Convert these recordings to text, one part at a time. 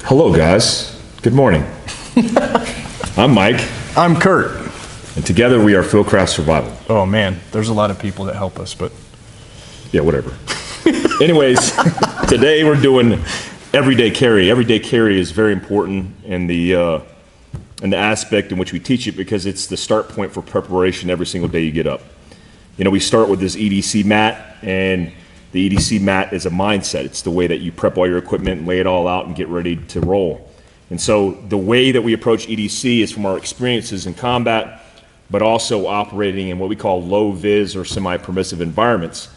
Hello, guys. Good morning. I'm Mike, I'm Kurt. and together we are Fieldcraft Survival. Oh man, there's a lot of people that help us, but Yeah, whatever. Anyways, today we're doing everyday carry. Everyday carry is very important in the aspect in which we teach it because it's the start point for preparation every single day you get up. You know, we start with this EDC mat, and the EDC mat is a mindset. It's the way that you prep all your equipment and lay it all out and get ready to roll. And so the way that we approach EDC is from our experiences in combat, but also operating in what we call low vis or semi-permissive environments.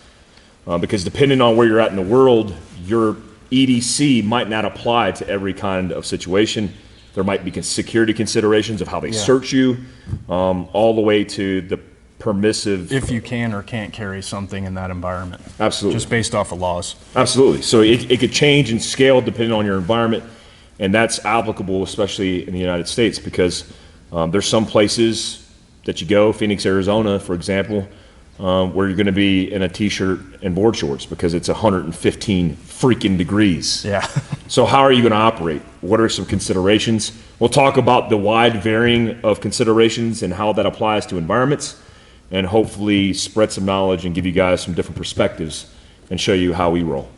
Because depending on where you're at in the world, your EDC might not apply to every kind of situation. There might be security considerations of how they search you, all the way to the permissive. if you can or can't carry something in that environment, Absolutely. just based off of laws. Absolutely. So it could change and scale depending on your environment, and that's applicable especially in the United States because there's some places that you go, Phoenix, Arizona, for example, where you're going to be in a t-shirt and board shorts because it's 115 freaking degrees. Yeah. So how are you going to operate? What are some considerations? We'll talk about the wide varying of considerations and how that applies to environments, and hopefully spread some knowledge and give you guys some different perspectives and show you how we roll.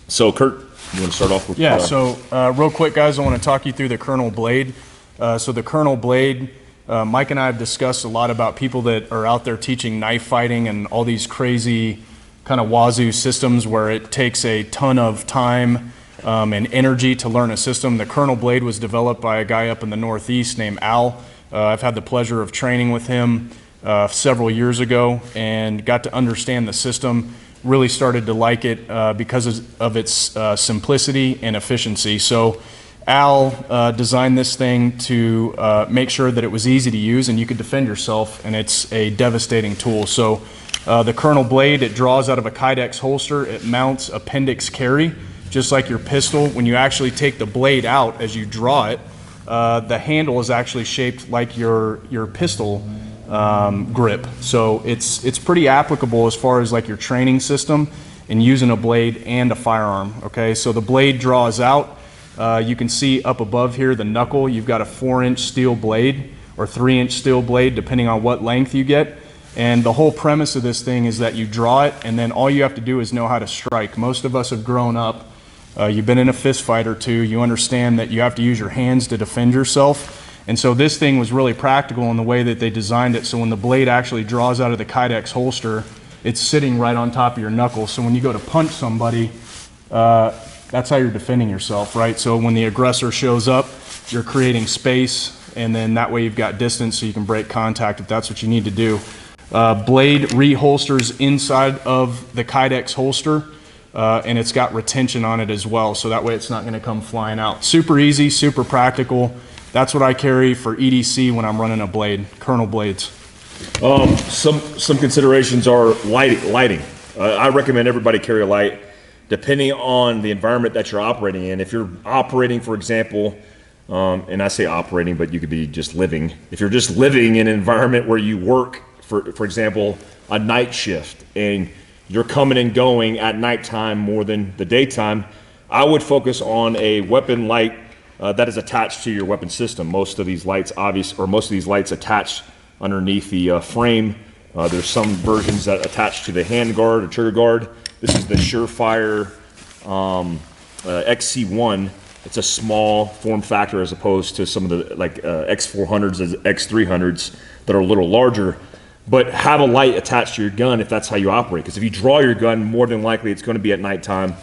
So Kurt, you want to start off with? Yeah, so real quick, guys, I want to talk you through the Colonel Blade. So the Colonel Blade, Mike and I have discussed a lot about people that are out there teaching knife fighting and all these crazy kind of wazoo systems where it takes a ton of time and energy to learn a system. The Colonel Blade was developed by a guy up in the Northeast named Al. I've had the pleasure of training with him several years ago and got to understand the system. Really started to like it because of its simplicity and efficiency. So Al designed this thing to make sure that it was easy to use and you could defend yourself, and it's a devastating tool. So the Colonel Blade, it draws out of a Kydex holster. It mounts appendix carry, just like your pistol. When you actually take the blade out as you draw it, the handle is actually shaped like your pistol grip. So it's pretty applicable as far as like your training system and using a blade and a firearm. Okay, so the blade draws out. You can see up above here the knuckle. You've got a 4-inch steel blade or 3-inch steel blade, depending on what length you get. And the whole premise of this thing is that you draw it, and then all you have to do is know how to strike. Most of us have grown up. You've been in a fist fight or two. You understand that you have to use your hands to defend yourself. And so this thing was really practical in the way that they designed it. So when the blade actually draws out of the Kydex holster, it's sitting right on top of your knuckle. So when you go to punch somebody, that's how you're defending yourself, right? So when the aggressor shows up, you're creating space, and then that way you've got distance so you can break contact if that's what you need to do. Blade reholsters inside of the Kydex holster, and it's got retention on it as well, so that way it's not going to come flying out. Super easy, super practical. That's what I carry for EDC when I'm running a blade, Colonel Blades. Some considerations are lighting. I recommend everybody carry a light, depending on the environment that you're operating in. If you're operating, for example, and I say operating, but you could be just living. If you're just living in an environment where you work, for example, a night shift, and you're coming and going at nighttime more than the daytime, I would focus on a weapon light that is attached to your weapon system. Most of these lights, most of these lights attach underneath the frame. There's some versions that attach to the hand guard or trigger guard. This is the Surefire XC1. It's a small form factor as opposed to some of the X400s and X300s that are a little larger. But have a light attached to your gun if that's how you operate. Because if you draw your gun, more than likely it's going to be at nighttime,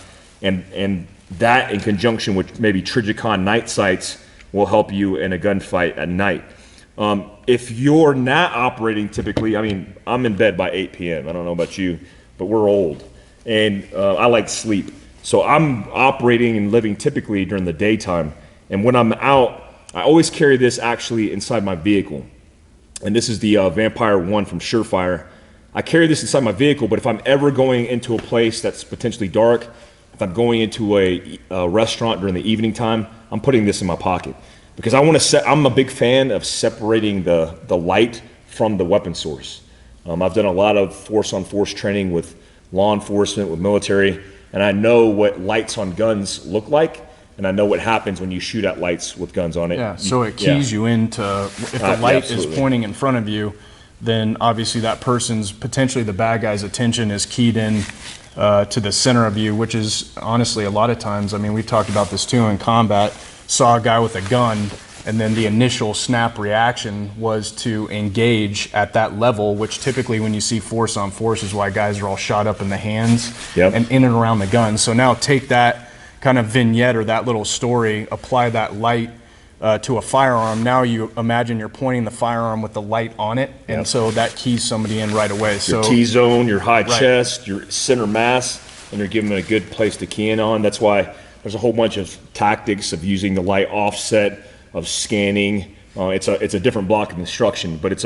and that in conjunction with maybe Trijicon night sights will help you in a gunfight at night. If you're not operating typically, I mean, I'm in bed by 8 p.m. I don't know about you, but we're old, and I like sleep. So I'm operating and living typically during the daytime. And when I'm out, I always carry this actually inside my vehicle. And this is the Vampire 1 from Surefire. I carry this inside my vehicle, but if I'm ever going into a place that's potentially dark, if I'm going into a restaurant during the evening time, I'm putting this in my pocket. Because I'm a big fan of separating the light from the weapon source. I've done a lot of force-on-force training with law enforcement, with military, and I know what lights on guns look like. and I know what happens when you shoot at lights with guns on it. Yeah, so it keys you into, if the light is absolutely. pointing in front of you, then obviously that person's, potentially the bad guy's attention is keyed in to the center of you, which is honestly a lot of times, I mean, we've talked about this too in combat, saw a guy with a gun, and then the initial snap reaction was to engage at that level, which typically when you see force on force is why guys are all shot up in the hands Yep. and in and around the gun. So now take that kind of vignette or that little story, apply that light to a firearm. Now you imagine you're pointing the firearm with the light on it, and Yep. so that keys somebody in right away. So Your T-zone, your high chest, your center mass, and you're giving them a good place to key in on. That's why there's a whole bunch of tactics of using the light offset, of scanning. It's a different block of instruction, but it's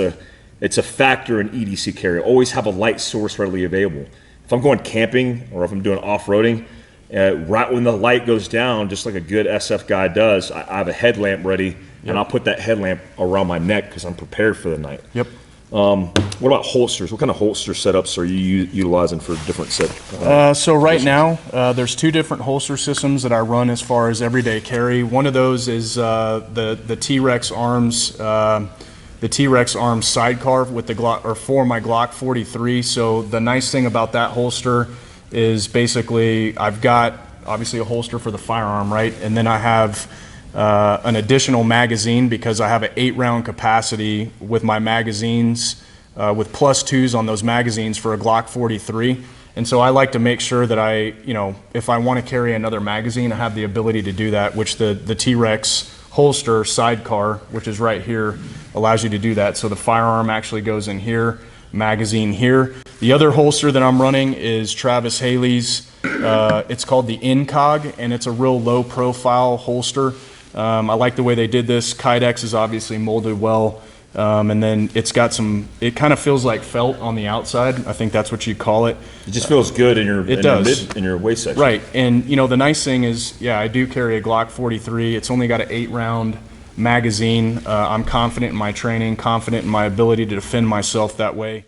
a factor in EDC carry. Always have a light source readily available. If I'm going camping or if I'm doing off-roading, right when the light goes down, just like a good SF guy does, I have a headlamp ready, and I'll put that headlamp around my neck because I'm prepared for the night. Yep. What about holsters? What kind of holster setups are you utilizing for different set? So right now, there's two different holster systems that I run as far as everyday carry. One of those is the T-Rex Arms, the T-Rex Arms sidecar with the Glock, or for my Glock 43. So the nice thing about that holster is basically I've got obviously a holster for the firearm, right? And then I have an additional magazine because I have an 8-round capacity with my magazines, with +2s on those magazines for a Glock 43. And so I like to make sure that if I want to carry another magazine, I have the ability to do that, which the T-Rex holster sidecar, which is right here, allows you to do that. So the firearm actually goes in here, magazine here. The other holster that I'm running is Travis Haley's. It's called the Incog, and it's a real low profile holster. I like the way they did this. Kydex is obviously molded well, and then it's got it kind of feels like felt on the outside. I think that's what you call it. It just feels good in your in your waist section. Right, and the nice thing is, yeah, I do carry a Glock 43. It's only got an 8-round magazine. I'm confident in my training, confident in my ability to defend myself that way.